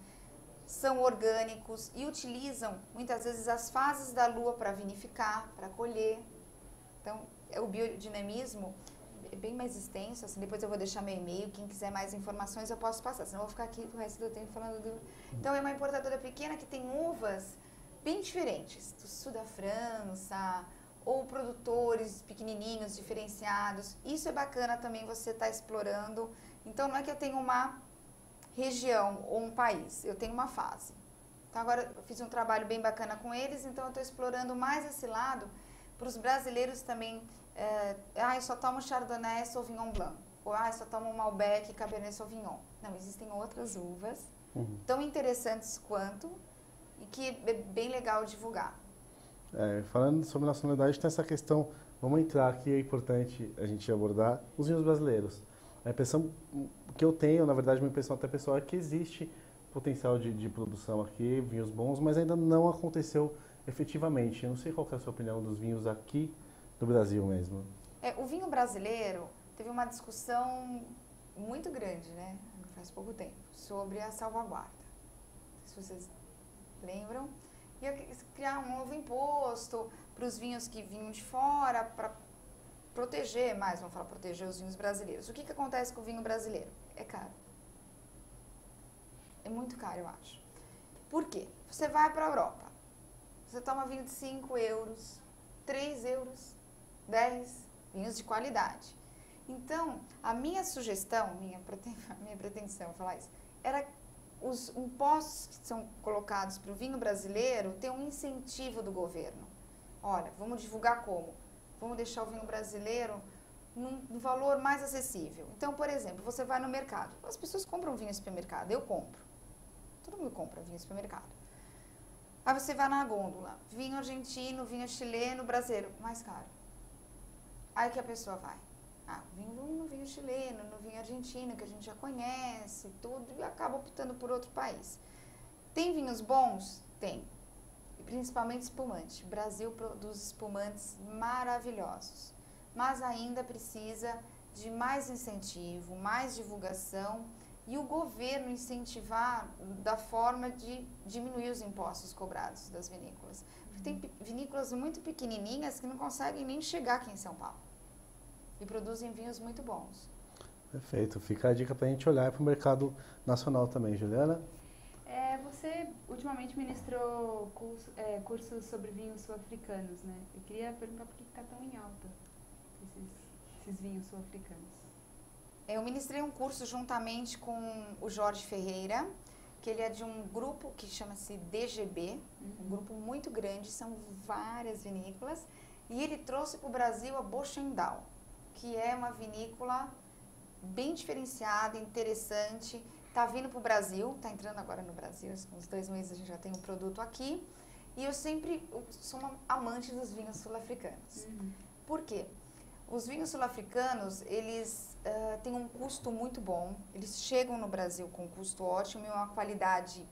são orgânicos e utilizam muitas vezes as fases da lua para vinificar, para colher. Então, o biodinamismo é bem mais extenso, assim, depois eu vou deixar meu e-mail, quem quiser mais informações eu posso passar, senão eu vou ficar aqui o resto do tempo falando do... Então, é uma importadora pequena que tem uvas bem diferentes, do sul da França, ou produtores pequenininhos, diferenciados. Isso é bacana também você estar explorando. Então, não é que eu tenho uma região ou um país, eu tenho uma fase. Então, agora eu fiz um trabalho bem bacana com eles, então eu estou explorando mais esse lado para os brasileiros também. Eu só tomo Chardonnay, Sauvignon Blanc. Ou eu só tomo Malbec, Cabernet Sauvignon. Não, existem outras uvas tão interessantes quanto e que é bem legal divulgar.
Falando sobre nacionalidade, tem essa questão, vamos entrar aqui, é importante a gente abordar os vinhos brasileiros. A impressão que eu tenho, na verdade, uma impressão até pessoal, é que existe potencial de produção aqui, vinhos bons, mas ainda não aconteceu efetivamente. Eu não sei qual que é a sua opinião dos vinhos aqui do Brasil mesmo.
O vinho brasileiro teve uma discussão muito grande, né, faz pouco tempo, sobre a salvaguarda. Não sei se vocês lembram. Ia criar um novo imposto para os vinhos que vinham de fora, para proteger mais, vamos falar, proteger os vinhos brasileiros. O que acontece com o vinho brasileiro? É caro. É muito caro, eu acho. Por quê? Você vai para a Europa, você toma vinho de 5 euros, 3 euros, 10, vinhos de qualidade. Então, a minha sugestão, minha pretensão, falar isso, era os impostos que são colocados para o vinho brasileiro ter um incentivo do governo. Olha, vamos divulgar como? Vamos deixar o vinho brasileiro num valor mais acessível. Então, por exemplo, você vai no mercado. As pessoas compram vinho no supermercado, eu compro. Todo mundo compra vinho no supermercado. Aí você vai na gôndola, vinho argentino, vinho chileno, brasileiro, mais caro. Aí que a pessoa vai. No vinho chileno, no vinho argentino, que a gente já conhece, tudo, e acaba optando por outro país. Tem vinhos bons? Tem. E principalmente espumante. O Brasil produz espumantes maravilhosos. Mas ainda precisa de mais incentivo, mais divulgação e o governo incentivar da forma de diminuir os impostos cobrados das vinícolas. Porque tem vinícolas muito pequenininhas que não conseguem nem chegar aqui em São Paulo. E produzem vinhos muito bons.
Perfeito. Fica a dica para a gente olhar para o mercado nacional também, Juliana.
Você ultimamente ministrou cursos sobre vinhos sul-africanos, né? Eu queria perguntar por que está tão em alta esses vinhos sul-africanos.
Eu ministrei um curso juntamente com o Jorge Ferreira, que ele é de um grupo que chama-se DGB, um grupo muito grande, são várias vinícolas, e ele trouxe para o Brasil a Boschendal, que é uma vinícola bem diferenciada, interessante, está vindo para o Brasil, está entrando agora no Brasil, uns 2 meses a gente já tem um produto aqui, e eu sou uma amante dos vinhos sul-africanos. Por quê? Os vinhos sul-africanos, eles têm um custo muito bom, eles chegam no Brasil com um custo ótimo e uma qualidade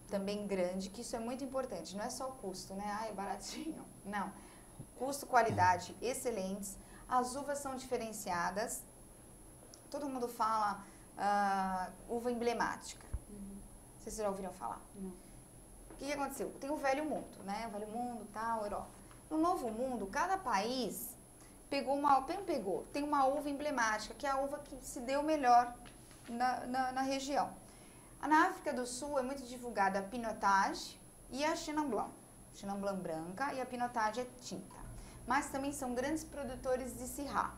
também grande, que isso é muito importante, não é só o custo, né? É baratinho, não. Custo, qualidade excelentes. As uvas são diferenciadas. Todo mundo fala uva emblemática. Vocês já ouviram falar?
Não.
O que aconteceu? Tem o Velho Mundo, né? O Velho Mundo, tal, Europa. No Novo Mundo, cada país tem uma uva emblemática, que é a uva que se deu melhor na região. Na África do Sul é muito divulgada a Pinotage e a Chenin Blanc. Chenin Blanc branca e a Pinotage é tinta. Mas também são grandes produtores de Syrah.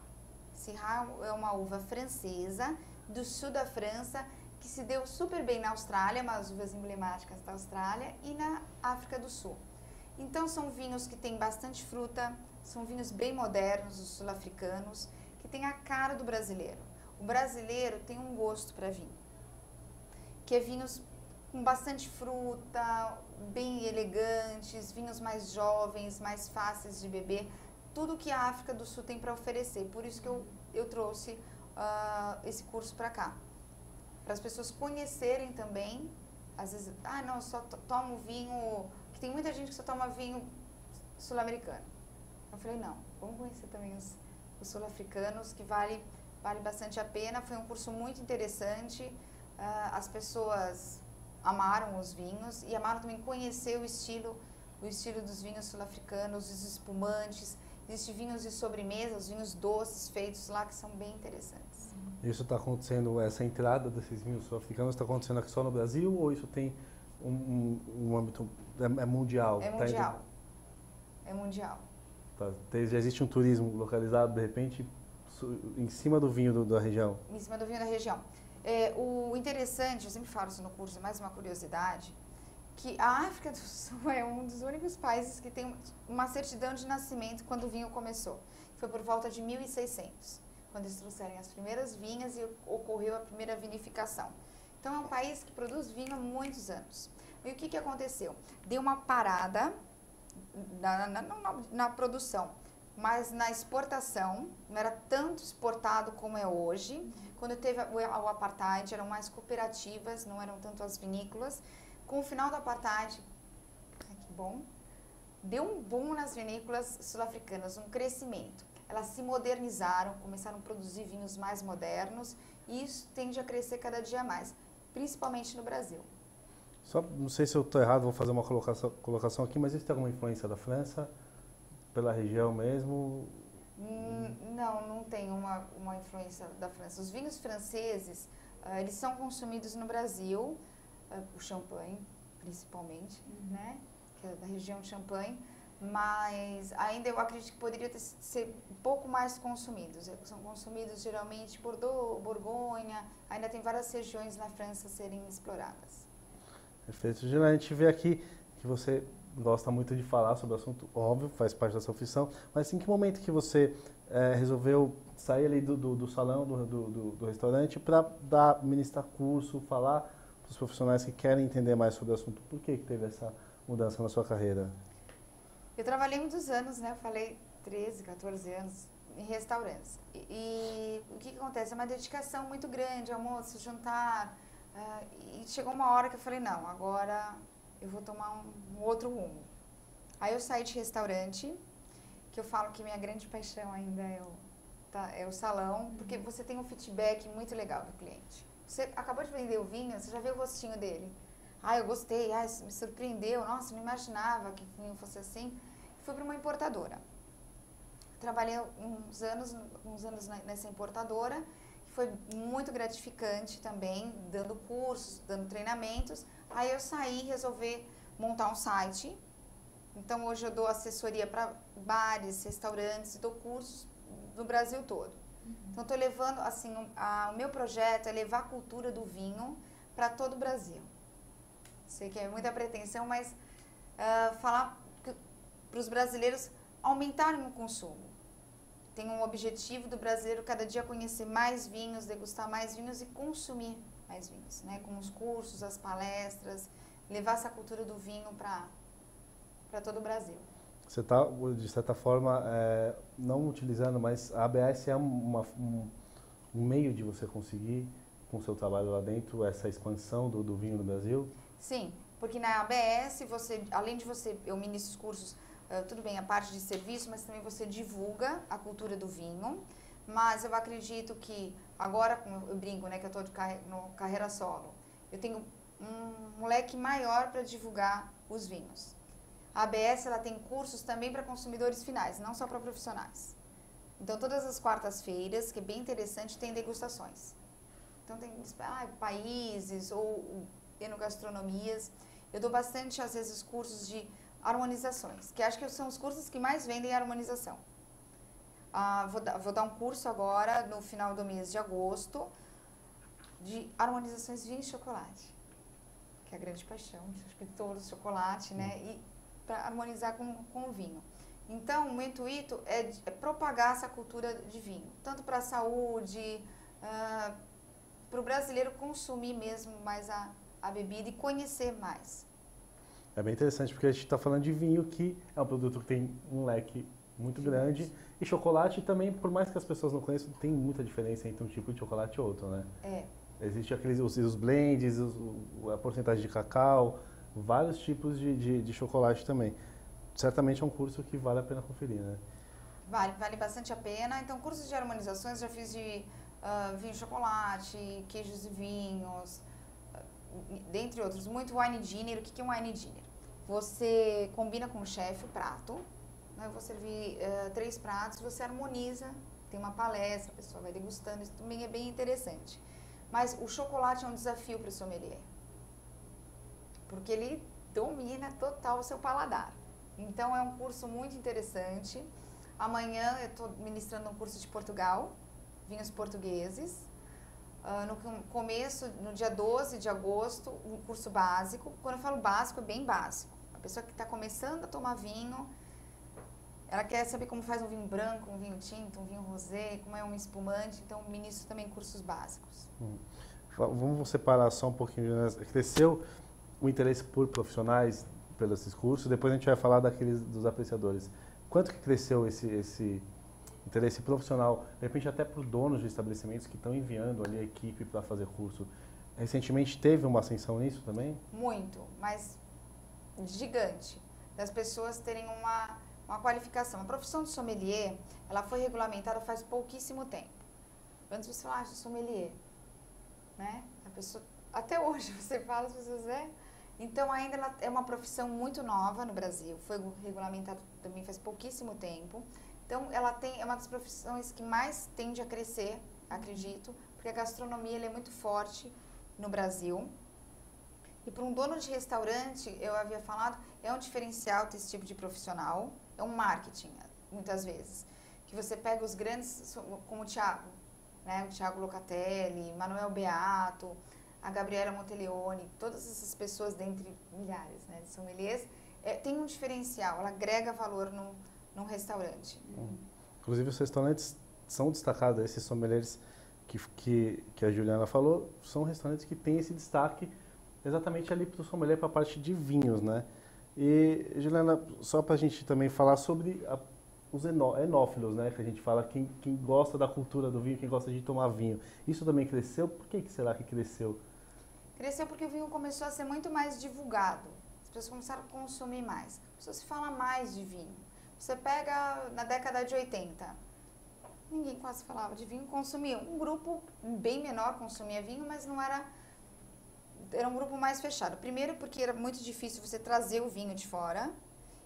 Syrah é uma uva francesa, do sul da França, que se deu super bem na Austrália, umas uvas emblemáticas da Austrália, e na África do Sul. Então, são vinhos que têm bastante fruta, são vinhos bem modernos, os sul-africanos, que têm a cara do brasileiro. O brasileiro tem um gosto para vinho, que é vinhos com bastante fruta, bem elegantes, vinhos mais jovens, mais fáceis de beber, tudo que a África do Sul tem para oferecer. Por isso que eu trouxe esse curso para cá. Para as pessoas conhecerem também, às vezes, não, eu só tomo vinho, que tem muita gente que só toma vinho sul-americano. Eu falei, não, vamos conhecer também os sul-africanos, que vale bastante a pena. Foi um curso muito interessante, as pessoas amaram os vinhos e amaram também conhecer o estilo dos vinhos sul-africanos, os espumantes. Existem vinhos de sobremesa, os vinhos doces feitos lá, que são bem interessantes.
Isso está acontecendo, essa entrada desses vinhos sul-africanos está acontecendo aqui só no Brasil ou isso tem um âmbito, é mundial?
É mundial. É mundial.
Tá. Já existe um turismo localizado, de repente, em cima do vinho da região?
Em cima do vinho da região. O interessante, eu sempre falo isso no curso, mais uma curiosidade, que a África do Sul é um dos únicos países que tem uma certidão de nascimento quando o vinho começou. Foi por volta de 1600, quando eles trouxeram as primeiras vinhas e ocorreu a primeira vinificação. Então é um país que produz vinho há muitos anos. E o que aconteceu? Deu uma parada na produção, mas na exportação, não era tanto exportado como é hoje. Quando teve o apartheid, eram mais cooperativas, não eram tanto as vinícolas. Com o final do apartheid, que bom, deu um boom nas vinícolas sul-africanas, um crescimento. Elas se modernizaram, começaram a produzir vinhos mais modernos e isso tende a crescer cada dia mais, principalmente no Brasil.
Só, não sei se eu estou errado, vou fazer uma colocação aqui, mas isso tem alguma influência da França, pela região mesmo?
Não tem uma influência da França. Os vinhos franceses, eles são consumidos no Brasil, o champanhe, principalmente, né? Que é da região de Champagne, mas ainda eu acredito que poderia ser um pouco mais consumidos. São consumidos geralmente Bordeaux, Borgonha, ainda tem várias regiões na França a serem exploradas.
Perfeito. Gina, a gente vê aqui que você gosta muito de falar sobre o assunto, óbvio, faz parte da sua profissão, mas em que momento que você resolveu sair ali do salão, do restaurante, para ministrar curso, falar para os profissionais que querem entender mais sobre o assunto? Por que teve essa mudança na sua carreira?
Eu trabalhei muitos anos, né? Eu falei 13, 14 anos em restaurantes. E o que acontece? É uma dedicação muito grande, almoço, jantar. E chegou uma hora que eu falei, não, agora eu vou tomar um outro rumo. Aí eu saí de restaurante, que eu falo que minha grande paixão ainda é o salão, porque você tem um feedback muito legal do cliente. Você acabou de vender o vinho, você já vê o rostinho dele. Eu gostei, me surpreendeu, nossa, não imaginava que o vinho fosse assim. Fui para uma importadora. Trabalhei uns anos nessa importadora, foi muito gratificante também, dando cursos, dando treinamentos. Aí eu saí e resolvi montar um site. Então hoje eu dou assessoria para bares, restaurantes, dou cursos no Brasil todo. Então estou levando, assim, o meu projeto é levar a cultura do vinho para todo o Brasil. Sei que é muita pretensão, mas falar para os brasileiros aumentarem o consumo. Tem um objetivo do brasileiro cada dia conhecer mais vinhos, degustar mais vinhos e consumir mais vinhos, né? Com os cursos, as palestras, levar essa cultura do vinho para todo o Brasil.
Você está, de certa forma, não utilizando, mas a ABS é um meio de você conseguir, com o seu trabalho lá dentro, essa expansão do vinho no Brasil?
Sim, porque na ABS, além de eu ministro os cursos, tudo bem, a parte de serviço, mas também você divulga a cultura do vinho. Mas eu acredito que agora, eu brinco, né, que eu estou no carreira solo, eu tenho um leque maior para divulgar os vinhos. A ABS ela tem cursos também para consumidores finais, não só para profissionais. Então, todas as quartas-feiras, que é bem interessante, tem degustações. Então, tem países ou enogastronomias. Eu dou bastante, às vezes, cursos de harmonizações, que acho que são os cursos que mais vendem harmonização. Vou dar um curso agora, no final do mês de agosto, de harmonizações vinho e chocolate, que é a grande paixão, acho que todo chocolate, né? E para harmonizar com o vinho. Então, o meu intuito é propagar essa cultura de vinho, tanto para a saúde, para o brasileiro consumir mesmo mais a bebida e conhecer mais.
É bem interessante porque a gente está falando de vinho, que é um produto que tem um leque muito grande E chocolate também, por mais que as pessoas não conheçam, tem muita diferença entre um tipo de chocolate e outro, né? Existe os blends, a porcentagem de cacau, vários tipos de chocolate também. Certamente é um curso que vale a pena conferir, né?
Vale bastante a pena. Então, cursos de harmonizações já fiz de vinho e chocolate, queijos e vinhos, dentre outros. Muito wine dinner. O que é um wine dinner? Você combina com o chefe o prato, né? Eu vou servir 3 pratos, você harmoniza, tem uma palestra, a pessoa vai degustando, isso também é bem interessante. Mas o chocolate é um desafio para o sommelier, porque ele domina total o seu paladar. Então, é um curso muito interessante. Amanhã eu estou ministrando um curso de Portugal, vinhos portugueses. No dia 12 de agosto, um curso básico. Quando eu falo básico, é bem básico. A pessoa que está começando a tomar vinho, ela quer saber como faz um vinho branco, um vinho tinto, um vinho rosé, como é um espumante. Então, ministro também cursos básicos.
Vamos separar só um pouquinho. Cresceu o interesse por profissionais pelos cursos, depois a gente vai falar dos apreciadores. Quanto que cresceu esse interesse profissional, de repente até para os donos de estabelecimentos que estão enviando ali a equipe para fazer curso? Recentemente teve uma ascensão nisso também?
Muito, mas gigante. Das pessoas terem uma qualificação. A profissão de sommelier, ela foi regulamentada faz pouquíssimo tempo. Antes você falava de sommelier, né? A pessoa, até hoje você fala, as pessoas Então, ainda ela é uma profissão muito nova no Brasil, foi regulamentado também faz pouquíssimo tempo. Então, é uma das profissões que mais tende a crescer, acredito, porque a gastronomia é muito forte no Brasil. E para um dono de restaurante, eu havia falado, é um diferencial ter esse tipo de profissional, é um marketing, muitas vezes. Que você pega os grandes, como o Thiago, né? O Thiago Locatelli, Manuel Beato, a Gabriela Monteleone, todas essas pessoas, dentre milhares, né, de sommeliers, tem um diferencial, ela agrega valor num restaurante.
Inclusive, os restaurantes são destacados, esses sommeliers que a Juliana falou, são restaurantes que têm esse destaque exatamente ali para o sommelier, para a parte de vinhos, né? E, Juliana, só para a gente também falar sobre os enófilos, né, que a gente fala, quem gosta da cultura do vinho, quem gosta de tomar vinho. Isso também cresceu? Por que será que cresceu?
Cresceu porque o vinho começou a ser muito mais divulgado. As pessoas começaram a consumir mais. As pessoas falam mais de vinho. Você pega na década de 80, ninguém quase falava de vinho, consumia. Um grupo bem menor consumia vinho, mas não era um grupo mais fechado. Primeiro porque era muito difícil você trazer o vinho de fora.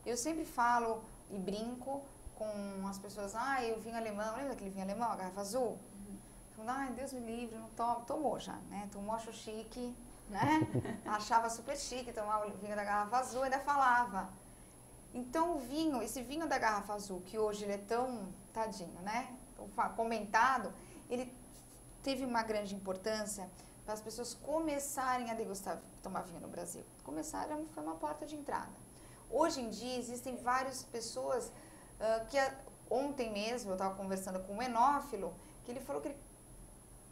Eu sempre falo e brinco com as pessoas, o vinho alemão, lembra aquele vinho alemão, a garrafa azul? Ai, Deus me livre, não tomou já, né? Tomou, achou chique, né? Achava super chique tomar o vinho da garrafa azul, ainda falava. Então, esse vinho da garrafa azul, que hoje ele é tão, tadinho, né? Comentado, ele teve uma grande importância para as pessoas começarem a tomar vinho no Brasil. Foi uma porta de entrada. Hoje em dia, existem várias pessoas ontem mesmo, eu estava conversando com um enófilo, que ele falou que ele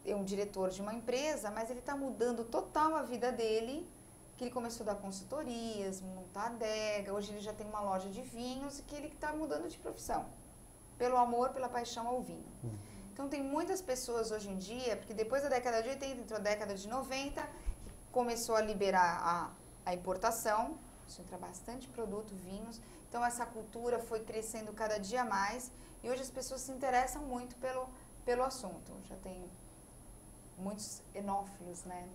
é um diretor de uma empresa, mas ele está mudando total a vida dele, que ele começou a dar consultorias, montar adega, hoje ele já tem uma loja de vinhos e que ele está mudando de profissão, pelo amor, pela paixão ao vinho. Então, tem muitas pessoas hoje em dia, porque depois da década de 80, entrou a década de 90, começou a liberar a importação, isso entra bastante produto, vinhos. Então, essa cultura foi crescendo cada dia mais e hoje as pessoas se interessam muito pelo assunto. Já tem muitos enófilos, né?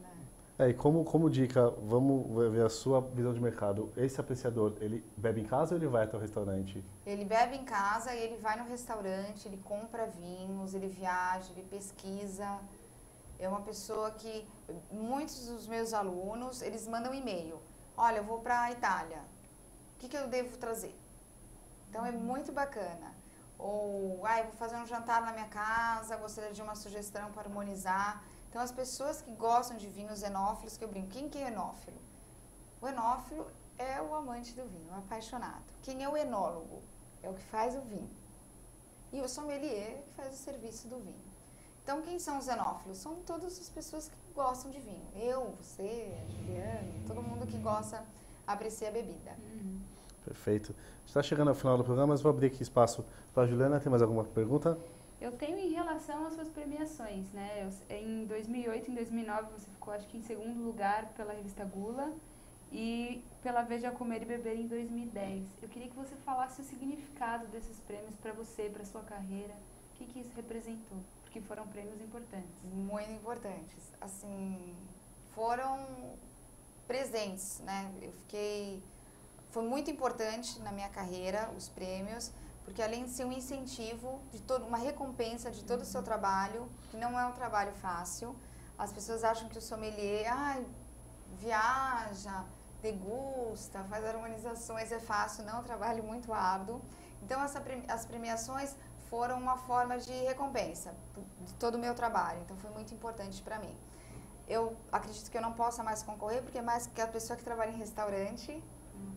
E como dica, vamos ver a sua visão de mercado. Esse apreciador, ele bebe em casa ou ele vai até o restaurante?
Ele bebe em casa e ele vai no restaurante, ele compra vinhos, ele viaja, ele pesquisa. É uma pessoa que, muitos dos meus alunos, eles mandam e-mail. Olha, eu vou para a Itália, o que eu devo trazer? Então, é muito bacana. Ou, eu vou fazer um jantar na minha casa, gostaria de uma sugestão para harmonizar. Então, as pessoas que gostam de vinhos enófilos, que eu brinco, quem que é enófilo? O enófilo é o amante do vinho, o apaixonado. Quem é o enólogo? É o que faz o vinho. E o sommelier que faz o serviço do vinho. Então, quem são os enófilos? São todas as pessoas que gostam de vinho. Eu, você, a Juliana, todo mundo que gosta, aprecia a bebida.
Perfeito. Está chegando ao final do programa, mas vou abrir aqui espaço para a Juliana. Tem mais alguma pergunta?
Eu tenho em relação às suas premiações, né? Em 2008 e em 2009 você ficou, acho que em segundo lugar pela revista Gula e pela Veja Comer e Beber em 2010. Eu queria que você falasse o significado desses prêmios para você, para sua carreira. O que isso representou? Porque foram prêmios importantes.
Muito importantes. Assim, foram presentes, né? Foi muito importante na minha carreira, os prêmios, porque além de ser um incentivo, uma recompensa de todo o seu trabalho, que não é um trabalho fácil, as pessoas acham que o sommelier, viaja, degusta, faz harmonizações, é fácil, não, é um trabalho muito árduo. Então, as premiações foram uma forma de recompensa de todo o meu trabalho, então foi muito importante para mim. Eu acredito que eu não possa mais concorrer, porque é mais que a pessoa que trabalha em restaurante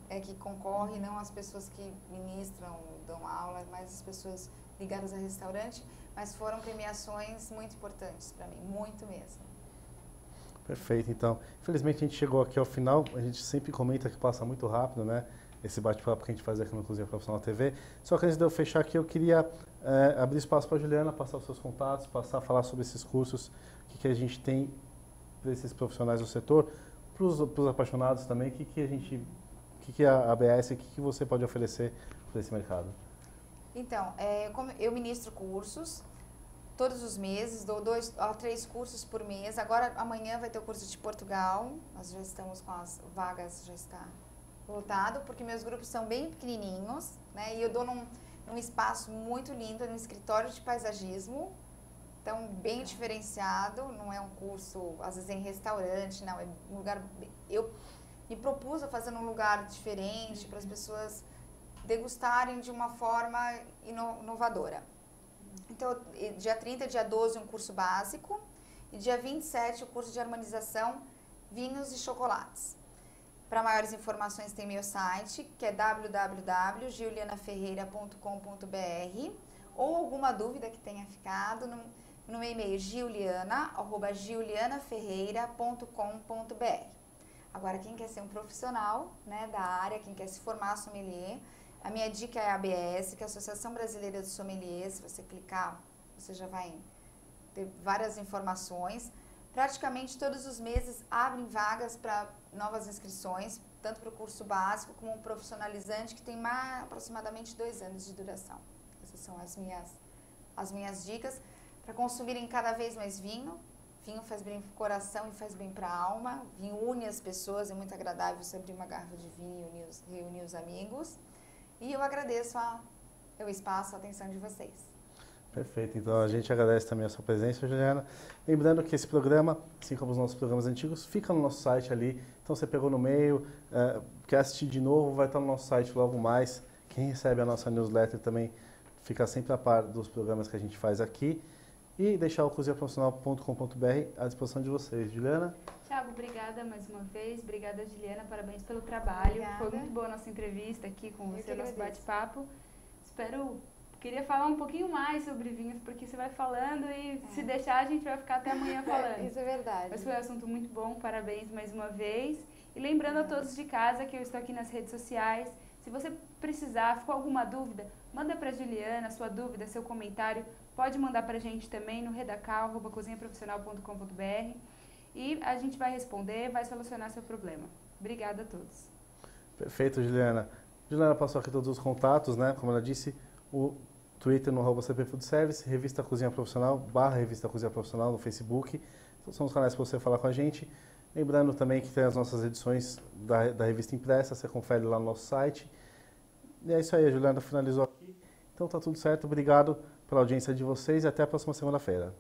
é que concorre, não as pessoas que ministram, dão aula, mas as pessoas ligadas a restaurante, mas foram premiações muito importantes para mim, muito mesmo.
Perfeito, então. Infelizmente a gente chegou aqui ao final, a gente sempre comenta que passa muito rápido, né? Esse bate-papo que a gente faz aqui no Cozinha Profissional TV. Só que antes de eu fechar aqui, eu queria abrir espaço para a Juliana, passar os seus contatos, a falar sobre esses cursos, o que a gente tem para esses profissionais do setor, para os apaixonados também, o que a ABS, o que você pode oferecer para esse mercado?
Então, eu ministro cursos todos os meses, dou 2 a 3 cursos por mês. Agora, amanhã vai ter o curso de Portugal, nós já estamos com as vagas, já está lotado, porque meus grupos são bem pequenininhos, né? E eu dou num espaço muito lindo, num escritório de paisagismo, então bem diferenciado, não é um curso, às vezes em restaurante, não, é um lugar... Eu me propus a fazer num lugar diferente, para as pessoas degustarem de uma forma inovadora. Então, dia 30 e dia 12, um curso básico, e dia 27, o curso de harmonização, vinhos e chocolates. Para maiores informações tem meu site, que é www.giulianaferreira.com.br, ou alguma dúvida que tenha ficado no meu e-mail giuliana@giulianaferreira.com.br. Agora, quem quer ser um profissional, né, da área, quem quer se formar sommelier, a minha dica é a ABS, que é a Associação Brasileira de Sommeliers. Se você clicar, você já vai ter várias informações. Praticamente todos os meses abrem vagas para novas inscrições, tanto para o curso básico como o profissionalizante, que tem aproximadamente 2 anos de duração. Essas são as minhas dicas para consumirem cada vez mais vinho. Vinho faz bem para o coração e faz bem para a alma. Vinho une as pessoas, é muito agradável você abrir uma garrafa de vinho e reunir os amigos. E eu agradeço o espaço, a atenção de vocês.
Perfeito, então a gente agradece também a sua presença, Juliana. Lembrando que esse programa, assim como os nossos programas antigos, fica no nosso site ali. Então você pegou no meio, quer assistir de novo, vai estar no nosso site logo mais. Quem recebe a nossa newsletter também fica sempre a par dos programas que a gente faz aqui. E deixar o cozinhaprofissional.com.br à disposição de vocês. Juliana?
Thiago, obrigada mais uma vez. Obrigada, Juliana. Parabéns pelo trabalho.
Obrigada.
Foi muito boa a nossa entrevista aqui com você, nosso bate-papo. Queria falar um pouquinho mais sobre vinhos, porque você vai falando e se deixar a gente vai ficar até amanhã falando.
Isso é verdade.
Mas foi um assunto muito bom. Parabéns mais uma vez. E lembrando a todos de casa que eu estou aqui nas redes sociais. Se você precisar, ficou alguma dúvida, manda para a Juliana sua dúvida, seu comentário. Pode mandar para a gente também no redacal@cozinhaprofissional.com.br e a gente vai responder, vai solucionar seu problema. Obrigada a todos.
Perfeito, Juliana. Juliana passou aqui todos os contatos, né? Como ela disse, o Twitter no @cpfoodservice, Revista Cozinha Profissional, /Revista Cozinha Profissional no Facebook. Então, são os canais para você falar com a gente. Lembrando também que tem as nossas edições da revista impressa, você confere lá no nosso site. E é isso aí, a Juliana finalizou aqui. Então tá tudo certo, obrigado pela audiência de vocês e até a próxima segunda-feira.